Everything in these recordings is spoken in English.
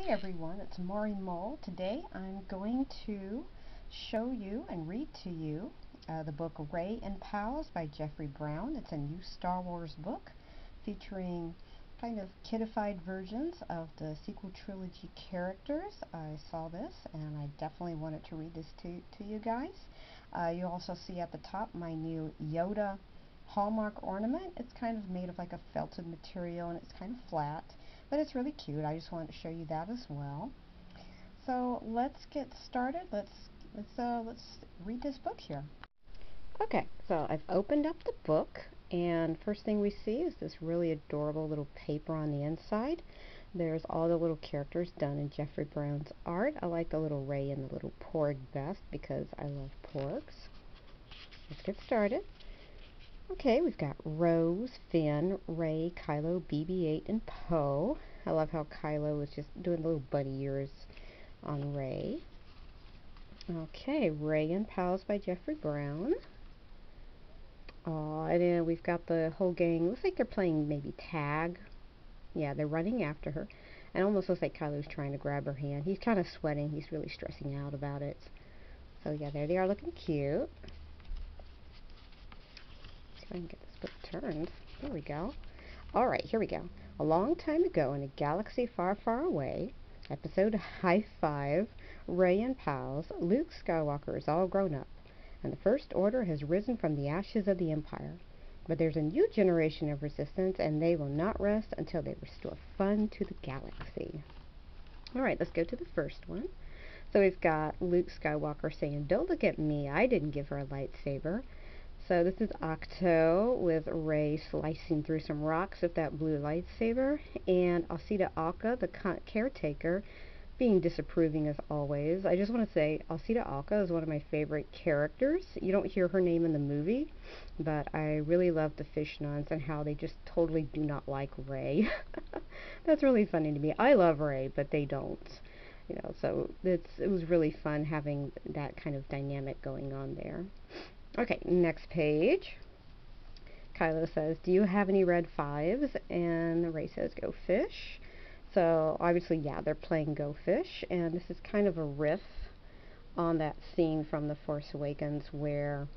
everyone, it's Maury Mull. Today I'm going to show you and read to you the book Rey and Pals by Jeffrey Brown. It's a new Star Wars book featuring kind of kidified versions of the sequel trilogy characters. I saw this and I definitely wanted to read this to you guys. You also see at the top my new Yoda Hallmark ornament. It's kind of made of like a felted material and it's kind of flat, but it's really cute. I just wanted to show you that as well. So let's get started. Let's read this book here. Okay, so I've opened up the book, and first thing we see is this really adorable little paper on the inside. There's all the little characters done in Jeffrey Brown's art. I like the little Rey and the little porg best because I love porgs. Let's get started. Okay, we've got Rose, Finn, Rey, Kylo, BB-8, and Poe. I love how Kylo is just doing little bunny ears on Rey. Okay, Rey and Pals by Jeffrey Brown. Oh, and then we've got the whole gang. Looks like they're playing maybe tag. Yeah, they're running after her. And it almost looks like Kylo's trying to grab her hand. He's kind of sweating. He's really stressing out about it. So yeah, there they are looking cute. See if I can get this book turned. There we go. Alright, here we go. A long time ago in a galaxy far, far away, episode High Five, Rey and Pals, Luke Skywalker is all grown up, and the First Order has risen from the ashes of the Empire. But there's a new generation of resistance, and they will not rest until they restore fun to the galaxy. Alright, let's go to the first one. So we've got Luke Skywalker saying, "Don't look at me, I didn't give her a lightsaber." So this is ach-to with Rey slicing through some rocks with that blue lightsaber, and Ach-to, the caretaker, being disapproving as always. I just want to say Ach-to is one of my favorite characters. You don't hear her name in the movie, but I really love the fish nuns and how they just totally do not like Rey. That's really funny to me. I love Rey, but they don't. You know, so it was really fun having that kind of dynamic going on there. Okay, next page. Kylo says, "Do you have any red fives?" And Rey says, "Go fish." So obviously, yeah, they're playing Go Fish, and this is kind of a riff on that scene from The Force Awakens where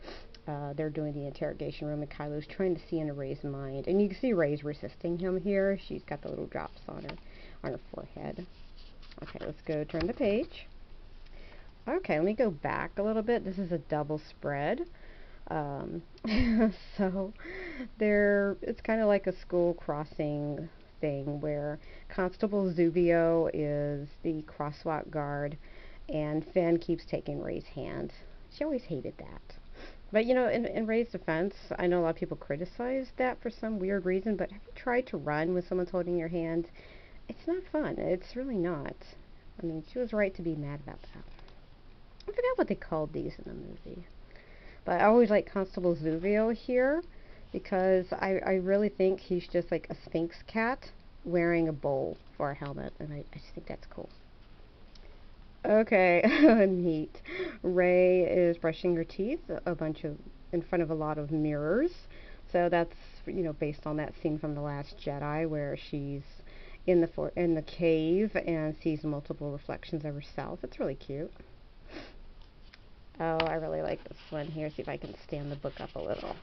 they're doing the interrogation room and Kylo's trying to see into Rey's mind. And you can see Rey's resisting him here. She's got the little drops on her forehead. Okay, let's go turn the page. Okay, let me go back a little bit. This is a double spread. So it's kind of like a school crossing thing where Constable Zuvio is the crosswalk guard and Finn keeps taking Rey's hand. She always hated that. But you know, in Rey's defense, I know a lot of people criticize that for some weird reason, but have you tried to run when someone's holding your hand? It's not fun. It's really not. I mean, she was right to be mad about that. I forgot what they called these in the movie. But I always like Constable Zuvio here because I really think he's just like a Sphinx cat wearing a bowl for a helmet, and I just think that's cool. Okay, neat. Rey is brushing her teeth in front of a lot of mirrors. So that's, you know, based on that scene from The Last Jedi where she's in the cave and sees multiple reflections of herself. It's really cute. Oh, I really like this one here. See if I can stand the book up a little.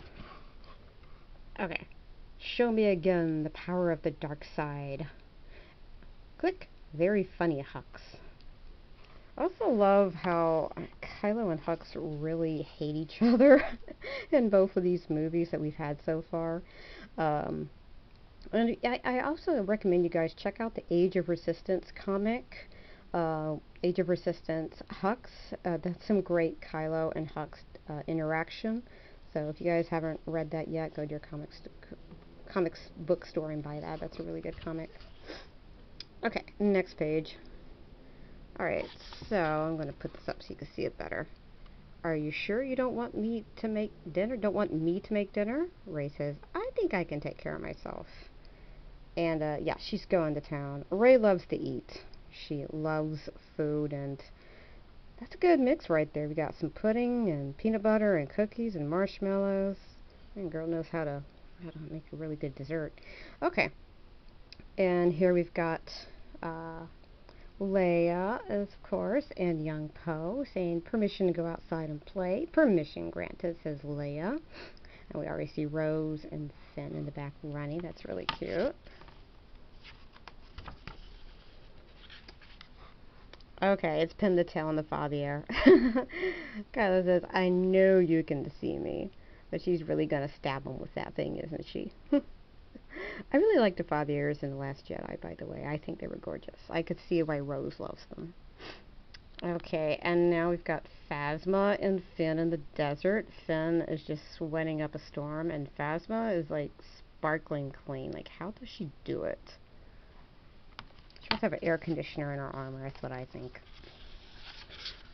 Okay. Show me again the power of the dark side. Click. Very funny, Hux. I also love how Kylo and Hux really hate each other in both of these movies that we've had so far. And I also recommend you guys check out the Age of Resistance comic. Age of Resistance Hux. That's some great Kylo and Hux interaction. So if you guys haven't read that yet, go to your comics book store and buy that. That's a really good comic. Okay, next page. Alright, so I'm going to put this up so you can see it better. "Are you sure you don't want me to make dinner? Don't want me to make dinner?" Rey says, "I think I can take care of myself." And yeah, she's going to town. Rey loves to eat. She loves food, and that's a good mix right there. We got some pudding and peanut butter and cookies and marshmallows. And girl knows how to make a really good dessert. Okay, and here we've got Leia, of course, and young Poe saying permission to go outside and play. Permission granted, says Leia. And we already see Rose and Finn in the back running. That's really cute. Okay, it's pin the tail on the fathier. Kylo says, I know you can see me. But she's really going to stab him with that thing, isn't she? I really like the fathiers in The Last Jedi, by the way. I think they were gorgeous. I could see why Rose loves them. Okay, and now we've got Phasma and Finn in the desert. Finn is just sweating up a storm, and Phasma is like sparkling clean. Like, how does she do it? She must have an air conditioner in her armor, that's what I think.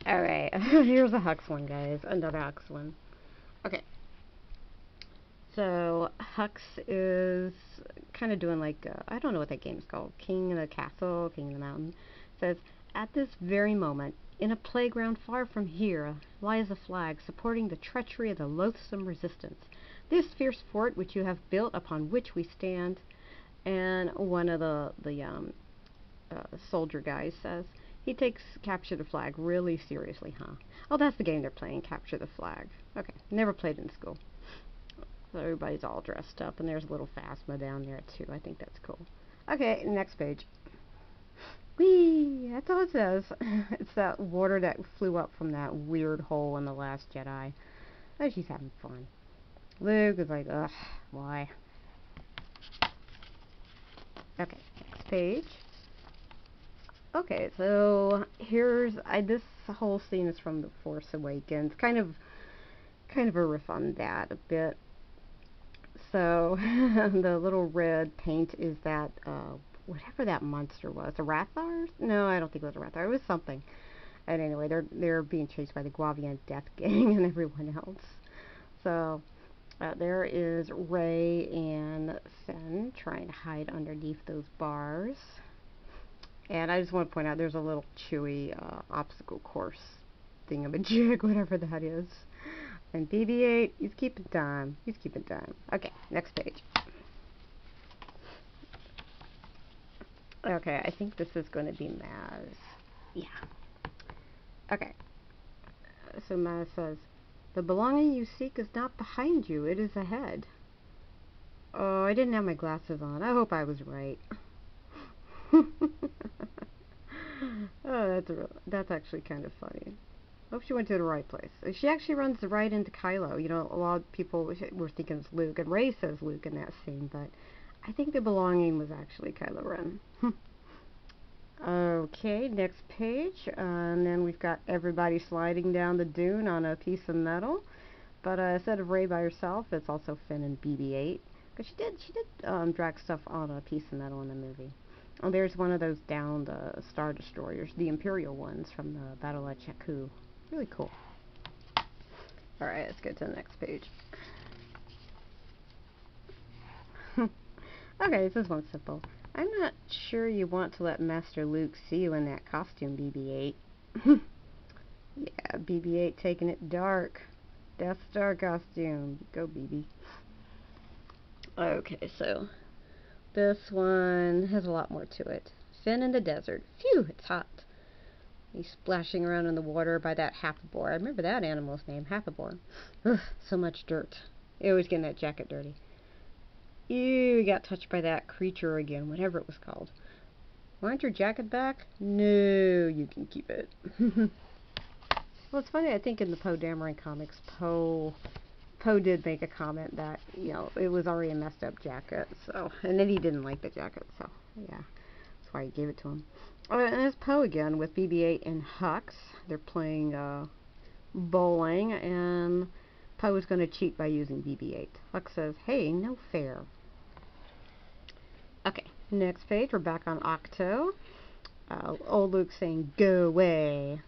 Alright, here's a Hux one, guys. Another Hux one. Okay. So, Hux is kind of doing like, I don't know what that game is called. King in the Castle, King in the Mountain. It says, at this very moment, in a playground far from here, lies a flag supporting the treachery of the loathsome resistance. This fierce fort which you have built, upon which we stand. And one of the soldier guys says, he takes Capture the Flag really seriously, huh? Oh, that's the game they're playing, Capture the Flag. Okay, never played in school. So everybody's all dressed up, and there's a little Phasma down there too. I think that's cool. Okay, next page. Whee! That's all it says. It's that water that flew up from that weird hole in The Last Jedi. Oh, she's having fun. Luke is like, ugh, why? Okay, next page. Okay, so here's this whole scene is from The Force Awakens. Kind of a riff on that a bit. So the little red paint is that whatever that monster was, a Rathar? No, I don't think it was a Rathar. It was something. And anyway, they're being chased by the Guavian Death Gang and everyone else. So there is Rey and Finn trying to hide underneath those bars. And I just want to point out there's a little Chewie obstacle course thingamajig, whatever that is. And BB-8, he's keeping time. He's keeping time. Okay, next page. Okay, I think this is going to be Maz. Yeah. Okay. So Maz says, the belonging you seek is not behind you, it is ahead. Oh, I didn't have my glasses on. I hope I was right. Oh, that's actually kind of funny. I hope she went to the right place. She actually runs right into Kylo. You know, a lot of people were thinking it's Luke, and Rey says Luke in that scene, but I think the belonging was actually Kylo Ren. Okay, next page, and then we've got everybody sliding down the dune on a piece of metal. But instead of Rey by herself, it's also Finn and BB-8. Because she did drag stuff on a piece of metal in the movie. Oh, there's one of those downed Star Destroyers, the Imperial ones from the Battle at Jakku. Really cool. Alright, let's go to the next page. Okay, this one's simple. I'm not sure you want to let Master Luke see you in that costume, BB-8. Yeah, BB-8 taking it dark. Death Star costume. Go, BB. Okay, so this one has a lot more to it. Finn in the desert. Phew, it's hot. He's splashing around in the water by that Happabore. I remember that animal's name, Happabore. Ugh, so much dirt. He always getting that jacket dirty. Ew, he got touched by that creature again, whatever it was called. Want your jacket back? No, you can keep it. Well, it's funny, I think in the Poe Dameron comics, Poe did make a comment that, you know, it was already a messed up jacket, so, and then he didn't like the jacket, so, yeah, that's why he gave it to him. And there's Poe again with BB-8 and Hux. They're playing bowling, and Poe is going to cheat by using BB-8. Hux says, hey, no fair. Okay, next page, we're back on ach-to. Old Luke saying, go away.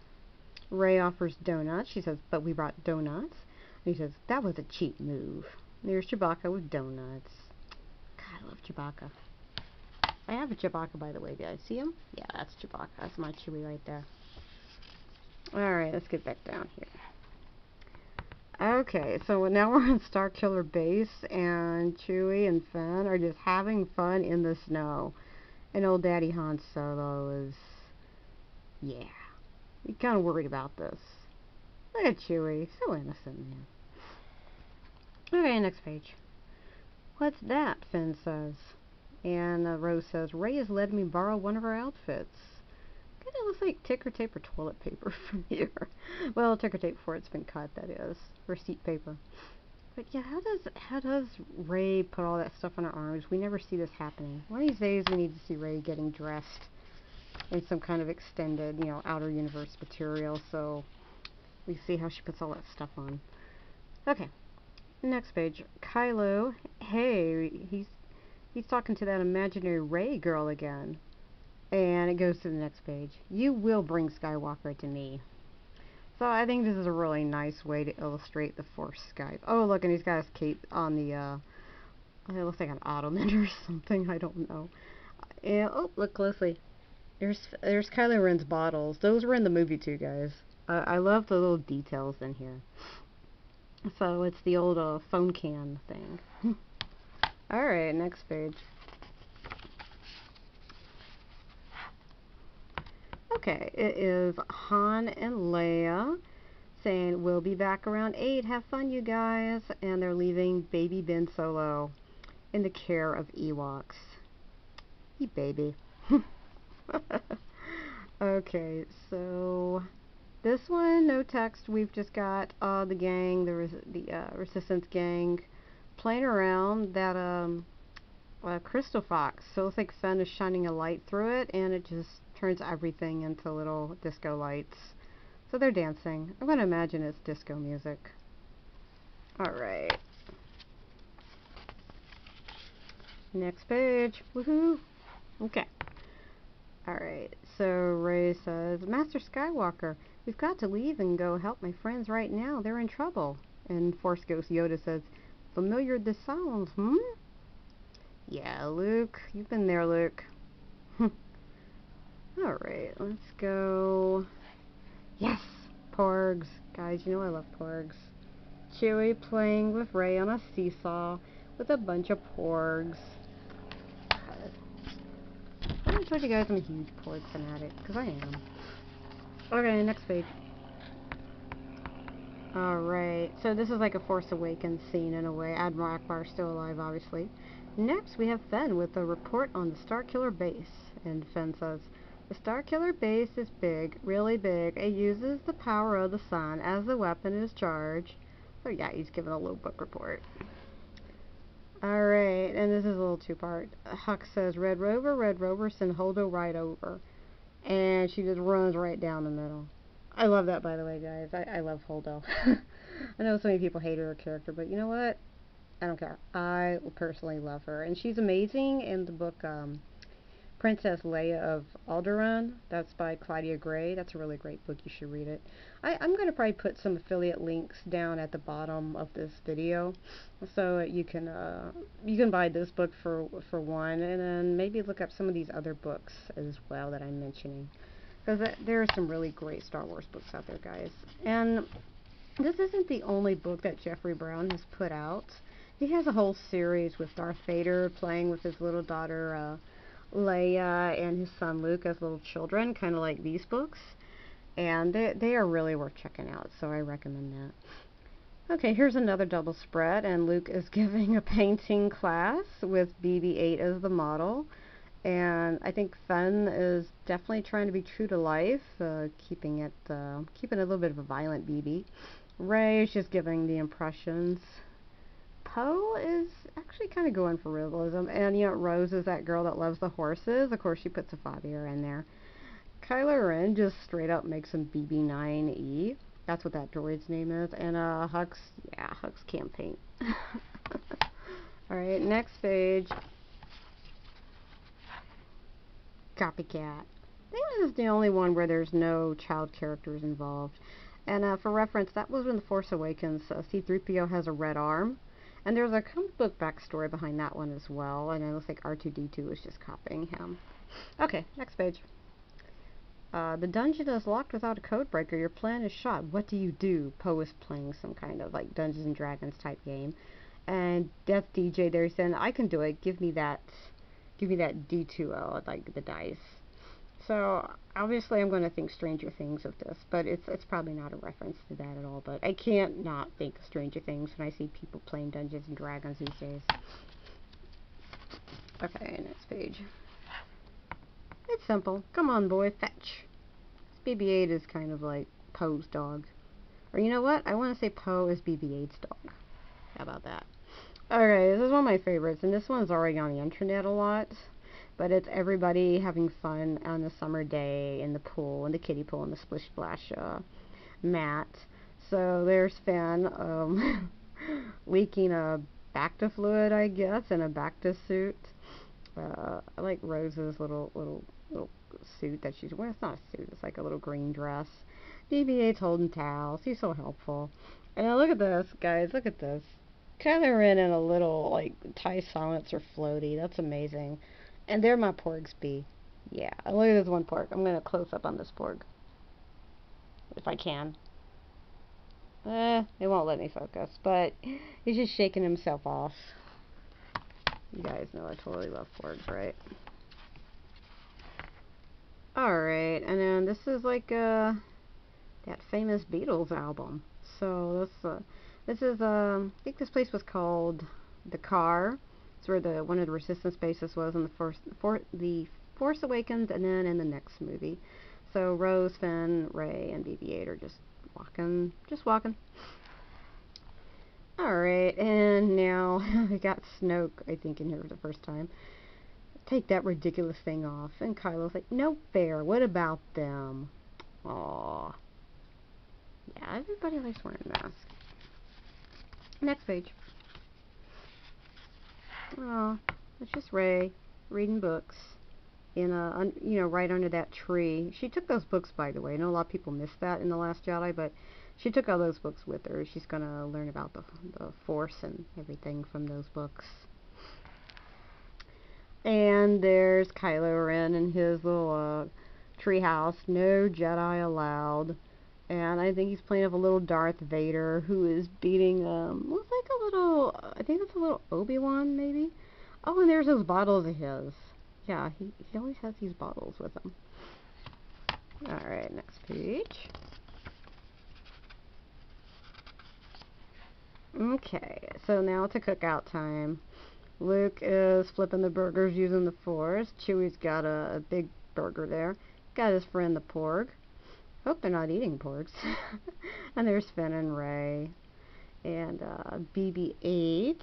Rey offers donuts. She says, but we brought donuts. And he says, that was a cheap move. There's Chewbacca with donuts. God, I love Chewbacca. I have a Chewbacca, by the way. Did I see him? Yeah, that's Chewbacca. That's my Chewie right there. Alright, let's get back down here. Okay, so now we're on Starkiller Base, and Chewie and Finn are just having fun in the snow. And old Daddy Han Solo is Yeah. You're kind of worried about this. Look at Chewie. So innocent, man. Okay, next page. What's that? Finn says. And Rose says, Rey has let me borrow one of her outfits. Kind of looks like ticker tape or toilet paper from here. Well, ticker tape before it's been cut, that is. Receipt paper. But yeah, how does Rey put all that stuff on her arms? We never see this happening. One of these days we need to see Rey getting dressed in some kind of extended, you know, outer universe material, so we see how she puts all that stuff on. Okay, next page. Kylo, hey, he's talking to that imaginary Rey girl again. And it goes to the next page. You will bring Skywalker to me. So I think this is a really nice way to illustrate the Force Skype. Oh, look, and he's got his cape on the, it looks like an ottoman or something. I don't know. And, oh, look closely. There's Kylo Ren's bottles. Those were in the movie too, guys. I love the little details in here. So it's the old phone can thing. Alright, next page. Okay, it is Han and Leia saying, we'll be back around 8. Have fun, you guys. And they're leaving baby Ben Solo in the care of Ewoks. You baby. Okay, so this one, no text. We've just got the gang, the Resistance gang, playing around that crystal fox. So it looks like Finn is shining a light through it, and it just turns everything into little disco lights. So they're dancing. I'm going to imagine it's disco music. Alright. Next page. Woohoo! Okay. Alright, so Rey says, Master Skywalker, we've got to leave and go help my friends right now. They're in trouble. And Force Ghost Yoda says, familiar this sounds, hmm? Yeah, Luke. You've been there, Luke. Alright, let's go. Yes! Porgs. Guys, you know I love porgs. Chewie playing with Rey on a seesaw with a bunch of porgs. I told you guys I'm a huge porg fanatic, because I am. Okay, next page. Alright, so this is like a Force Awakens scene in a way. Admiral Akbar's still alive, obviously. Next, we have Finn with a report on the Starkiller base. And Finn says, the Starkiller base is big, really big. It uses the power of the sun as the weapon is charged. So yeah, he's giving a low book report. Alright, and this is a little two-part. Huck says, Red Rover, send Holdo right over. And she just runs right down the middle. I love that, by the way, guys. I love Holdo. I know so many people hate her character, but you know what? I don't care. I personally love her. And she's amazing in the book, Princess Leia of Alderaan. That's by Claudia Gray. That's a really great book. You should read it. I'm going to probably put some affiliate links down at the bottom of this video, so you can buy this book for one, and then maybe look up some of these other books as well that I'm mentioning, because there are some really great Star Wars books out there, guys. And this isn't the only book that Jeffrey Brown has put out. He has a whole series with Darth Vader playing with his little daughter Leia and his son Luke as little children, kind of like these books. And they are really worth checking out, so I recommend that. Okay, here's another double spread, and Luke is giving a painting class with BB-8 as the model. And I think Finn is definitely trying to be true to life, keeping it a little bit of a violent BB. Rey is just giving the impressions. Poe is actually kind of going for realism, and you know, Rose is that girl that loves the horses. Of course, she puts a fathier in there. Kylo Ren just straight up makes him BB-9E. That's what that droid's name is. And Hux, yeah, Hux can't paint. Alright, next page. Copycat. I think this is the only one where there's no child characters involved. And for reference, that was in The Force Awakens. C-3PO has a red arm. And there's a comic book backstory behind that one as well. And it looks like R2-D2 is just copying him. Okay, next page. The dungeon is locked without a code breaker. Your plan is shot. What do you do? Poe is playing some kind of like Dungeons and Dragons type game. And that's DJ there saying, I can do it. Give me that D2O, like the dice. So obviously I'm going to think Stranger Things of this, but it's probably not a reference to that at all. But I can't not think of Stranger Things when I see people playing Dungeons and Dragons these days. Okay, next page. It's simple. Come on, boy, fetch. This BB-8 is kind of like Poe's dog. Or you know what? I want to say Poe is BB-8's dog. How about that? Okay, this is one of my favorites, and this one's already on the internet a lot. But it's everybody having fun on a summer day in the pool, in the kiddie pool, in the splish splash mat. So there's Finn leaking a Bacta fluid, I guess, in a Bacta suit. I like Rose's little suit that she's wearing. It's not a suit, it's like a little green dress. BB-8's holding towels. He's so helpful. And now look at this, guys. Look at this. Kylo Ren in a little, like, Thai silencer floaty. That's amazing. And there my porgs be. Yeah, look at this one porg. I'm going to close up on this porg. If I can. It won't let me focus. But he's just shaking himself off. You guys know I totally love porgs, right? Alright, and then this is like that famous Beatles album. So this is I think this place was called The Car. It's where one of the resistance bases was in the Force Awakens, and then in the next movie. So Rose, Finn, Rey, and BB-8 are just walking. Alright, and now we got Snoke, I think, in here for the first time. Take that ridiculous thing off. And Kylo's like, no fair, what about them? Aww. Yeah, everybody likes wearing masks. Next page. Oh, it's just Rey reading books in right under that tree. She took those books, by the way. I know a lot of people missed that in The Last Jedi, but she took all those books with her. She's gonna learn about the Force and everything from those books. And there's Kylo Ren in his little tree house. No Jedi allowed. And I think he's playing up a little Darth Vader who is beating, looks like a little, I think it's a little Obi-Wan, maybe? Oh, and there's those bottles of his. Yeah, he always has these bottles with him. Alright, next page. Okay, so now it's a cookout time. Luke is flipping the burgers using the Force. Chewie's got a big burger there. Got his friend the Porg. Hope they're not eating porgs. And there's Finn and Rey. And BB-8.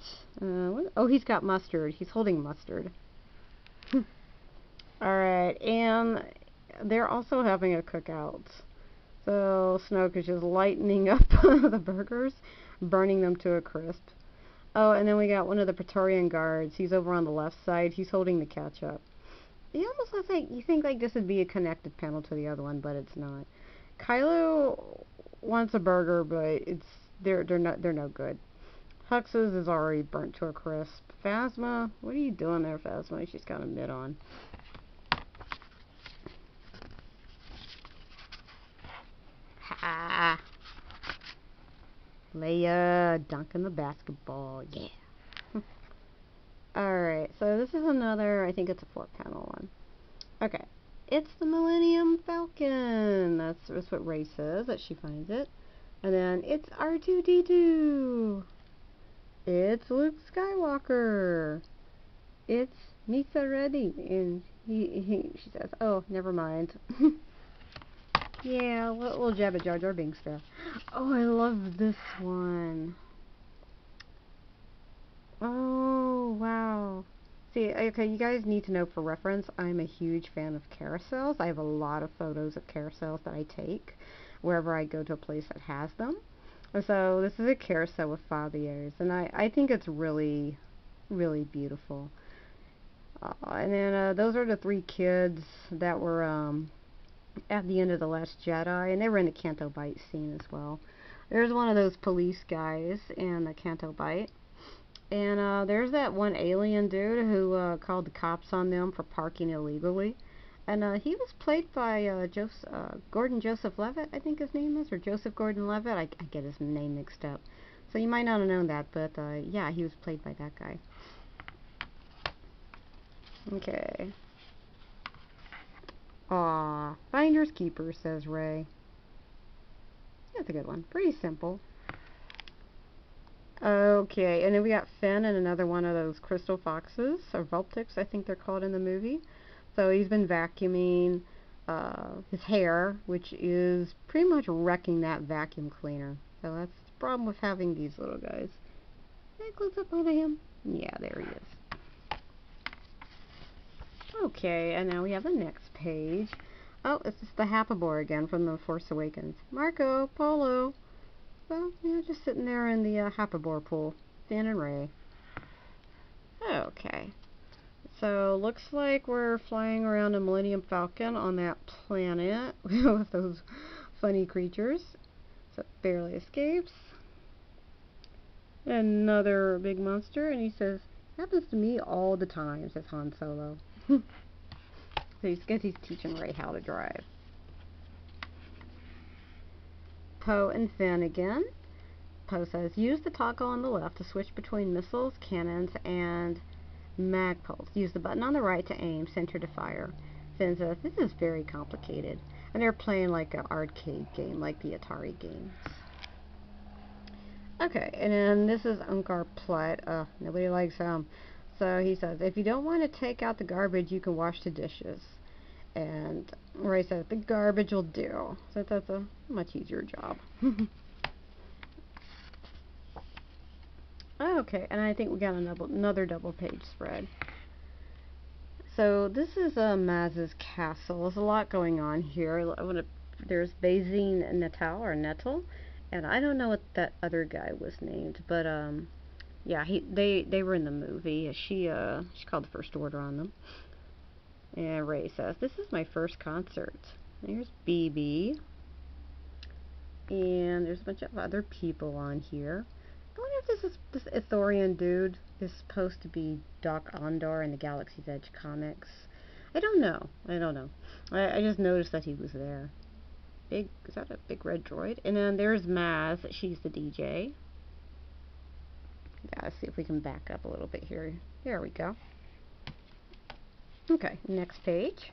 Oh, he's got mustard. He's holding mustard. Alright, and they're also having a cookout. So Snoke is just lightening up the burgers, burning them to a crisp. Oh, and then we got one of the Praetorian guards. He's over on the left side. He's holding the ketchup. It almost looks like, you think like this would be a connected panel to the other one, but it's not. Kylo wants a burger, but they're no good. Hux's is already burnt to a crisp. Phasma, what are you doing there, Phasma? She's got a mitt on. Ha! Leia dunking the basketball, yeah. Alright, so this is another, I think it's a 4-panel one. Okay, it's the Millennium Falcon. That's what Rey says, that she finds it. And then it's R2-D2. It's Luke Skywalker. It's Misa Reddy. And she says, oh, never mind. Yeah, little Jabba Jar Jar Binks there. Oh, I love this one. Oh, wow. See, okay, you guys need to know for reference, I'm a huge fan of carousels. I have a lot of photos of carousels that I take wherever I go to a place that has them. So this is a carousel with fathiers, and I think it's really, really beautiful. And then those are the 3 kids that were at the end of The Last Jedi, and they were in the Canto Bight scene as well. There's one of those police guys in the Canto Bight. And there's that one alien dude who called the cops on them for parking illegally. And he was played by Gordon Joseph Levitt, I think his name is, or Joseph Gordon Levitt. I get his name mixed up. So you might not have known that, but yeah, he was played by that guy. Okay. Aw, finders keepers, says Rey. That's a good one. Pretty simple. Okay, and then we got Finn and another one of those crystal foxes, or Vulpix, I think they're called in the movie. So he's been vacuuming his hair, which is pretty much wrecking that vacuum cleaner. So that's the problem with having these little guys. Can I close up on him? Yeah, there he is. Okay, and now we have the next page. Oh, it's just the Happabore again from The Force Awakens. Marco Polo. Well, yeah, just sitting there in the Happabore pool. Finn and Rey. Okay. So, looks like we're flying around a Millennium Falcon on that planet with those funny creatures. So, barely escapes. Another big monster, and he says, happens to me all the time, says Han Solo. So, he's teaching Rey how to drive. Poe and Finn again. Poe says, use the toggle on the left to switch between missiles, cannons, and magpulse. Use the button on the right to aim, center to fire. Finn says, this is very complicated. And they're playing like an arcade game, like the Atari games. Okay, and then this is Unkar Platt. Nobody likes him. So he says, if you don't want to take out the garbage, you can wash the dishes. And Rey says, the garbage will do. So that's a much easier job. Okay, and I think we got another double page spread. So this is Maz's castle. There's a lot going on here. There's Bazine Nettle, and I don't know what that other guy was named, but yeah, they were in the movie. She called the First Order on them. And Rey says, this is my first concert. There's BB. And there's a bunch of other people on here. I wonder if this Ithorian dude is supposed to be Doc Ondar in the Galaxy's Edge comics. I don't know. I just noticed that he was there. Is that a big red droid? And then there's Maz. She's the DJ. Yeah, let's see if we can back up a little bit here. There we go. Okay, next page.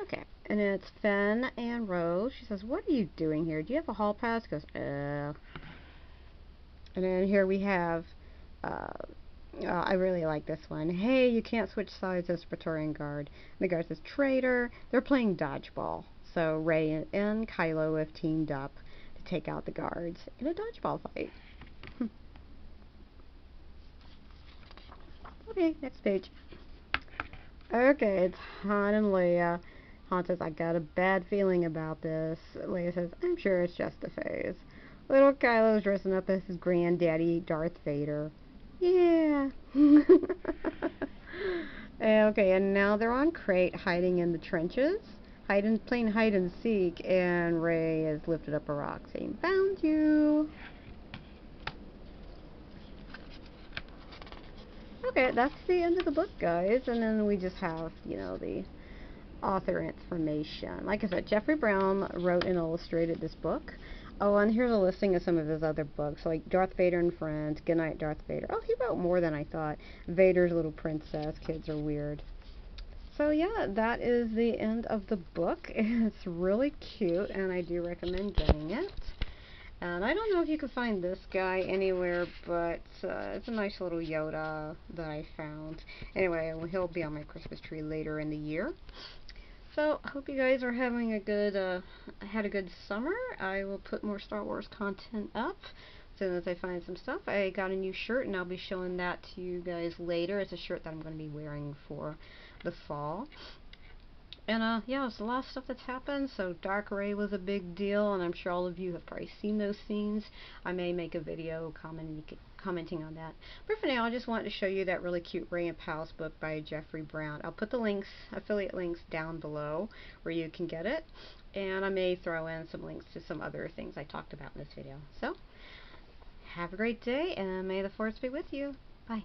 Okay, and it's Finn and Rose. She says, what are you doing here? Do you have a hall pass? He goes, And then here we have, I really like this one. Hey, you can't switch sides as Praetorian guard. And the guard says, traitor. They're playing dodgeball. So Rey and Kylo have teamed up to take out the guards in a dodgeball fight. Okay, next page. Okay, it's Han and Leia. Han says, I got a bad feeling about this. Leia says, I'm sure it's just a phase. Little Kylo's dressing up as his granddaddy, Darth Vader. Yeah. Okay, and now they're on Crate, hiding in the trenches. Playing hide and seek, and Rey has lifted up a rock saying, found you. Okay, that's the end of the book, guys. And then we just have, the author information. Like I said, Jeffrey Brown wrote and illustrated this book. Oh, and here's a listing of some of his other books, like Darth Vader and Friends, Goodnight Darth Vader. Oh, he wrote more than I thought. Vader's Little Princess, Kids Are Weird. So yeah, that is the end of the book. It's really cute, and I do recommend getting it. And I don't know if you can find this guy anywhere, but it's a nice little Yoda that I found. Anyway, he'll be on my Christmas tree later in the year. So, I hope you guys are having had a good summer. I will put more Star Wars content up as soon as I find some stuff. I got a new shirt, and I'll be showing that to you guys later. It's a shirt that I'm going to be wearing for the fall. And yeah, there's a lot of stuff that's happened. So Dark Rey was a big deal, and I'm sure all of you have probably seen those scenes. I may make a video commenting on that. But for now, I just wanted to show you that really cute Rey and Pals book by Jeffrey Brown. I'll put the affiliate links down below where you can get it. And I may throw in some links to some other things I talked about in this video. So, have a great day, and may the Force be with you. Bye.